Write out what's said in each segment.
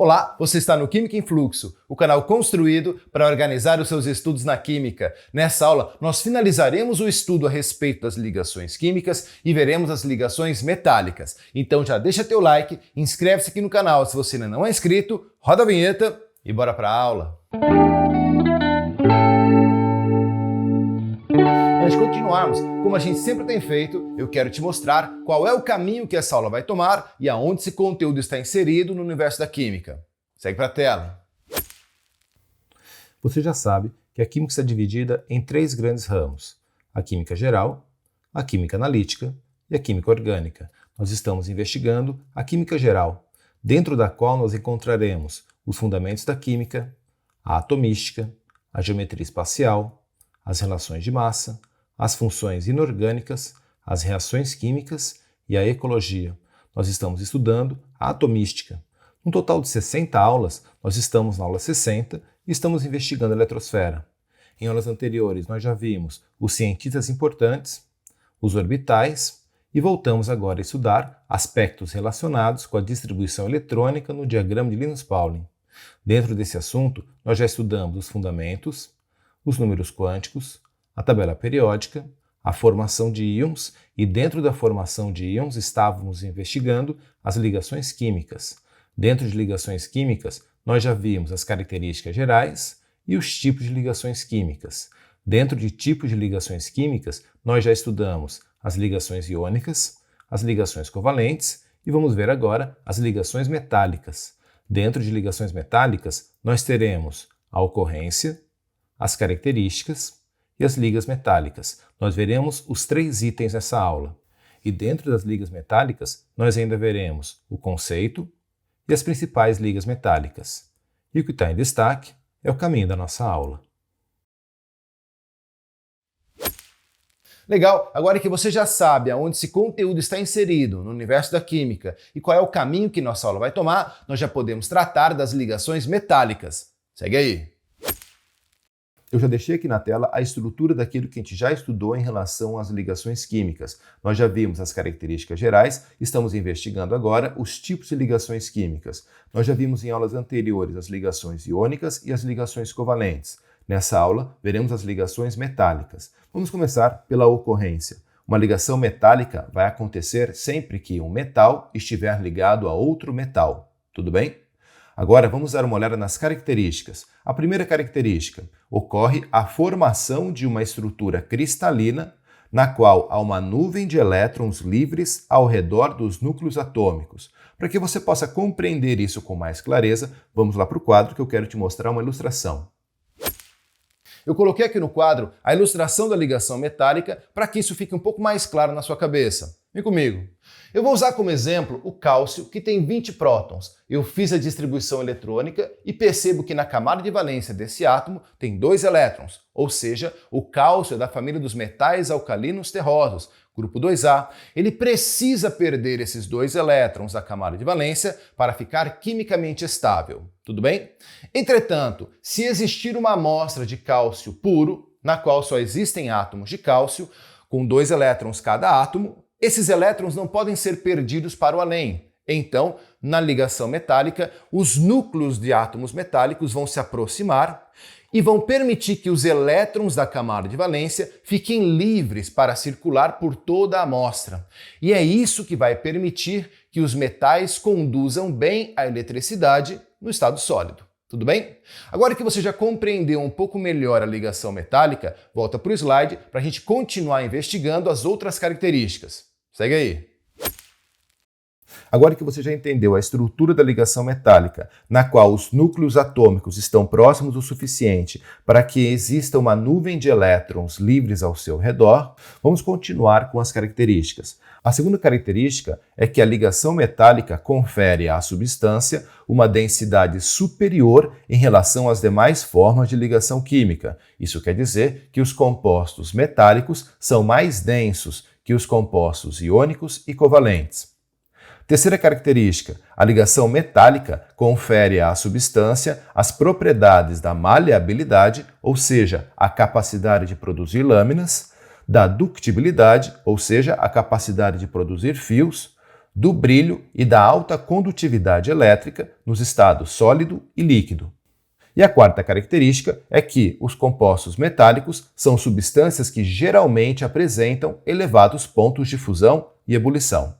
Olá, você está no Química em Fluxo, o canal construído para organizar os seus estudos na química. Nessa aula, nós finalizaremos o estudo a respeito das ligações químicas e veremos as ligações metálicas. Então já deixa teu like, inscreve-se aqui no canal se você ainda não é inscrito, roda a vinheta e bora para a aula. Antes de continuarmos, como a gente sempre tem feito, eu quero te mostrar qual é o caminho que essa aula vai tomar e aonde esse conteúdo está inserido no universo da química. Segue para a tela. Você já sabe que a química está dividida em três grandes ramos: a química geral, a química analítica e a química orgânica. Nós estamos investigando a química geral, dentro da qual nós encontraremos os fundamentos da química, a atomística, a geometria espacial, as relações de massa, as funções inorgânicas, as reações químicas e a ecologia. Nós estamos estudando a atomística. Um total de 60 aulas, nós estamos na aula 60 e estamos investigando a eletrosfera. Em aulas anteriores, nós já vimos os cientistas importantes, os orbitais e voltamos agora a estudar aspectos relacionados com a distribuição eletrônica no diagrama de Linus-Pauling. Dentro desse assunto, nós já estudamos os fundamentos, os números quânticos, a tabela periódica, a formação de íons e dentro da formação de íons estávamos investigando as ligações químicas. Dentro de ligações químicas, nós já vimos as características gerais e os tipos de ligações químicas. Dentro de tipos de ligações químicas, nós já estudamos as ligações iônicas, as ligações covalentes e vamos ver agora as ligações metálicas. Dentro de ligações metálicas, nós teremos a ocorrência, as características e as ligas metálicas. Nós veremos os três itens nessa aula. E dentro das ligas metálicas, nós ainda veremos o conceito e as principais ligas metálicas. E o que está em destaque é o caminho da nossa aula. Legal, agora que você já sabe aonde esse conteúdo está inserido no universo da química e qual é o caminho que nossa aula vai tomar, nós já podemos tratar das ligações metálicas. Segue aí! Eu já deixei aqui na tela a estrutura daquilo que a gente já estudou em relação às ligações químicas. Nós já vimos as características gerais, estamos investigando agora os tipos de ligações químicas. Nós já vimos em aulas anteriores as ligações iônicas e as ligações covalentes. Nessa aula, veremos as ligações metálicas. Vamos começar pela ocorrência. Uma ligação metálica vai acontecer sempre que um metal estiver ligado a outro metal. Tudo bem? Agora vamos dar uma olhada nas características. A primeira característica: ocorre a formação de uma estrutura cristalina na qual há uma nuvem de elétrons livres ao redor dos núcleos atômicos. Para que você possa compreender isso com mais clareza, vamos lá para o quadro que eu quero te mostrar uma ilustração. Eu coloquei aqui no quadro a ilustração da ligação metálica para que isso fique um pouco mais claro na sua cabeça. Vem comigo. Eu vou usar como exemplo o cálcio, que tem 20 prótons. Eu fiz a distribuição eletrônica e percebo que na camada de valência desse átomo tem 2 elétrons, ou seja, o cálcio é da família dos metais alcalinos terrosos, grupo 2A. Ele precisa perder esses 2 elétrons da camada de valência para ficar quimicamente estável. Tudo bem? Entretanto, se existir uma amostra de cálcio puro, na qual só existem átomos de cálcio, com 2 elétrons cada átomo, esses elétrons não podem ser perdidos para o além. Então, na ligação metálica, os núcleos de átomos metálicos vão se aproximar e vão permitir que os elétrons da camada de valência fiquem livres para circular por toda a amostra. E é isso que vai permitir que os metais conduzam bem a eletricidade no estado sólido. Tudo bem? Agora que você já compreendeu um pouco melhor a ligação metálica, volta para o slide para a gente continuar investigando as outras características. Segue aí. Agora que você já entendeu a estrutura da ligação metálica, na qual os núcleos atômicos estão próximos o suficiente para que exista uma nuvem de elétrons livres ao seu redor, vamos continuar com as características. A segunda característica é que a ligação metálica confere à substância uma densidade superior em relação às demais formas de ligação química. Isso quer dizer que os compostos metálicos são mais densos que os compostos iônicos e covalentes. Terceira característica: a ligação metálica confere à substância as propriedades da maleabilidade, ou seja, a capacidade de produzir lâminas, da ductibilidade, ou seja, a capacidade de produzir fios, do brilho e da alta condutividade elétrica nos estados sólido e líquido. E a quarta característica é que os compostos metálicos são substâncias que geralmente apresentam elevados pontos de fusão e ebulição.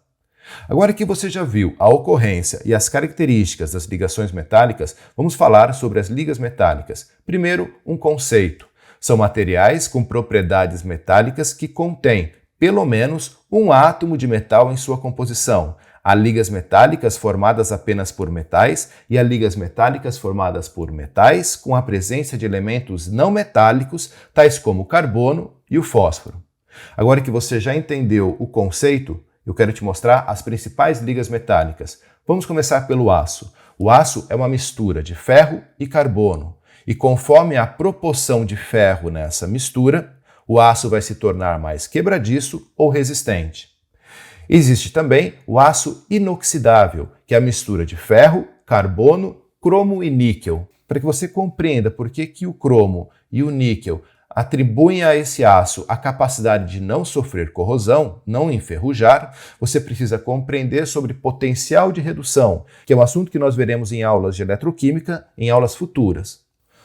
Agora que você já viu a ocorrência e as características das ligações metálicas, vamos falar sobre as ligas metálicas. Primeiro, um conceito. São materiais com propriedades metálicas que contêm pelo menos um átomo de metal em sua composição. Há ligas metálicas formadas apenas por metais e há ligas metálicas formadas por metais com a presença de elementos não metálicos, tais como o carbono e o fósforo. Agora que você já entendeu o conceito, eu quero te mostrar as principais ligas metálicas. Vamos começar pelo aço. O aço é uma mistura de ferro e carbono, e conforme a proporção de ferro nessa mistura, o aço vai se tornar mais quebradiço ou resistente. Existe também o aço inoxidável, que é a mistura de ferro, carbono, cromo e níquel. Para que você compreenda por que o cromo e o níquel atribuem a esse aço a capacidade de não sofrer corrosão, não enferrujar, você precisa compreender sobre potencial de redução, que é um assunto que nós veremos em aulas de eletroquímica, em aulas futuras.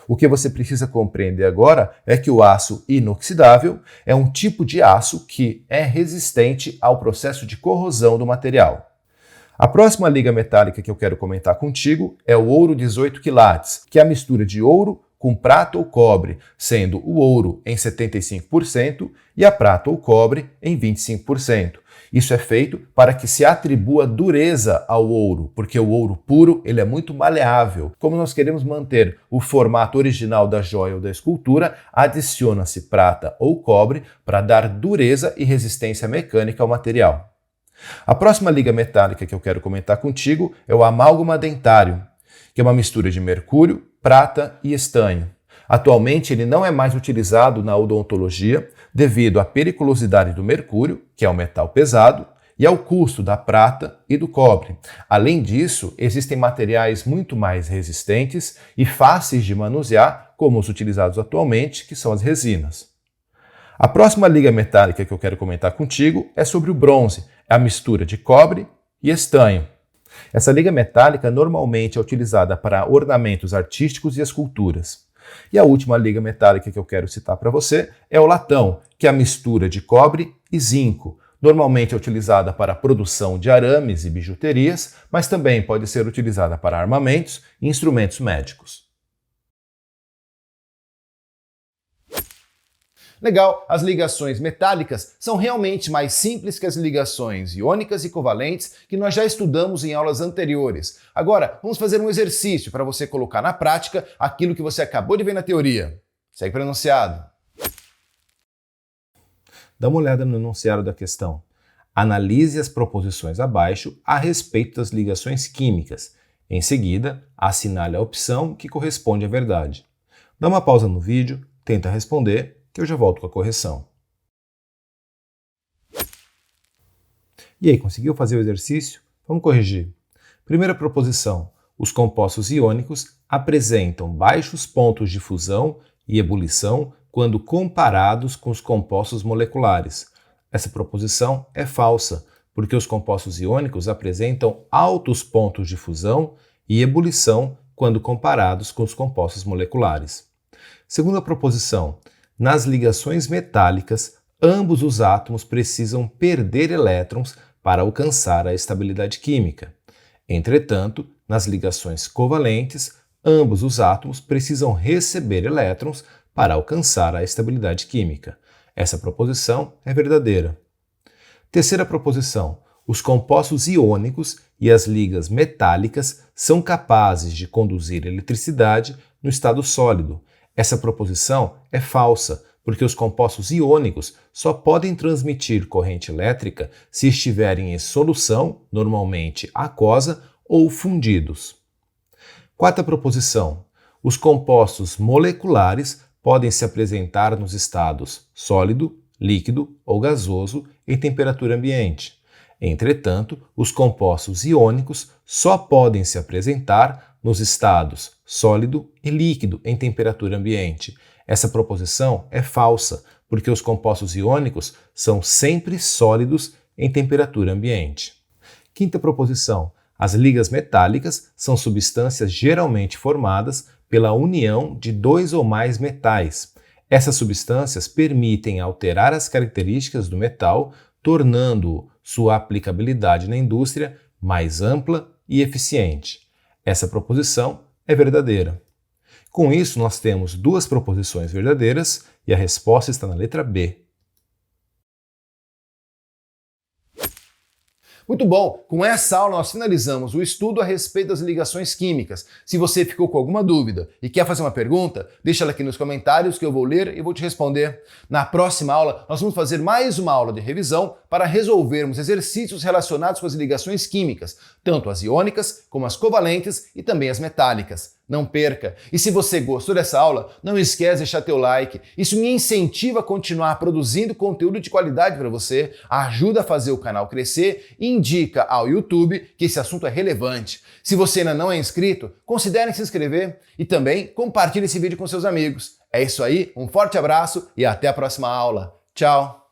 O que você precisa compreender agora é que o aço inoxidável é um tipo de aço que é resistente ao processo de corrosão do material. A próxima liga metálica que eu quero comentar contigo é o ouro 18 quilates, que é a mistura de ouro com prata ou cobre, sendo o ouro em 75% e a prata ou cobre em 25%. Isso é feito para que se atribua dureza ao ouro, porque o ouro puro ele é muito maleável. Como nós queremos manter o formato original da joia ou da escultura, adiciona-se prata ou cobre para dar dureza e resistência mecânica ao material. A próxima liga metálica que eu quero comentar contigo é o amálgama dentário, que é uma mistura de mercúrio, prata e estanho. Atualmente ele não é mais utilizado na odontologia devido à periculosidade do mercúrio, que é um metal pesado, e ao custo da prata e do cobre. Além disso, existem materiais muito mais resistentes e fáceis de manusear, como os utilizados atualmente, que são as resinas. A próxima liga metálica que eu quero comentar contigo é sobre o bronze, é a mistura de cobre e estanho. Essa liga metálica normalmente é utilizada para ornamentos artísticos e esculturas. E a última liga metálica que eu quero citar para você é o latão, que é a mistura de cobre e zinco. Normalmente é utilizada para a produção de arames e bijuterias, mas também pode ser utilizada para armamentos e instrumentos médicos. Legal, as ligações metálicas são realmente mais simples que as ligações iônicas e covalentes que nós já estudamos em aulas anteriores. Agora, vamos fazer um exercício para você colocar na prática aquilo que você acabou de ver na teoria. Segue para o enunciado. Dá uma olhada no enunciado da questão. Analise as proposições abaixo a respeito das ligações químicas. Em seguida, assinale a opção que corresponde à verdade. Dá uma pausa no vídeo, tenta responder, que eu já volto com a correção. E aí, conseguiu fazer o exercício? Vamos corrigir. Primeira proposição. Os compostos iônicos apresentam baixos pontos de fusão e ebulição quando comparados com os compostos moleculares. Essa proposição é falsa, porque os compostos iônicos apresentam altos pontos de fusão e ebulição quando comparados com os compostos moleculares. Segunda proposição. Nas ligações metálicas, ambos os átomos precisam perder elétrons para alcançar a estabilidade química. Entretanto, nas ligações covalentes, ambos os átomos precisam receber elétrons para alcançar a estabilidade química. Essa proposição é verdadeira. Terceira proposição. Os compostos iônicos e as ligas metálicas são capazes de conduzir eletricidade no estado sólido. Essa proposição é falsa, porque os compostos iônicos só podem transmitir corrente elétrica se estiverem em solução, normalmente aquosa, ou fundidos. Quarta proposição. Os compostos moleculares podem se apresentar nos estados sólido, líquido ou gasoso em temperatura ambiente. Entretanto, os compostos iônicos só podem se apresentar nos estados sólido e líquido em temperatura ambiente. Essa proposição é falsa, porque os compostos iônicos são sempre sólidos em temperatura ambiente. Quinta proposição: as ligas metálicas são substâncias geralmente formadas pela união de dois ou mais metais. Essas substâncias permitem alterar as características do metal, tornando sua aplicabilidade na indústria mais ampla e eficiente. Essa proposição é verdadeira. Com isso, nós temos duas proposições verdadeiras e a resposta está na letra B. Muito bom! Com essa aula nós finalizamos o estudo a respeito das ligações químicas. Se você ficou com alguma dúvida e quer fazer uma pergunta, deixa ela aqui nos comentários que eu vou ler e vou te responder. Na próxima aula nós vamos fazer mais uma aula de revisão para resolvermos exercícios relacionados com as ligações químicas, tanto as iônicas como as covalentes e também as metálicas. Não perca! E se você gostou dessa aula, não esquece de deixar teu like. Isso me incentiva a continuar produzindo conteúdo de qualidade para você, ajuda a fazer o canal crescer e indica ao YouTube que esse assunto é relevante. Se você ainda não é inscrito, considere se inscrever e também compartilhe esse vídeo com seus amigos. É isso aí, um forte abraço e até a próxima aula. Tchau!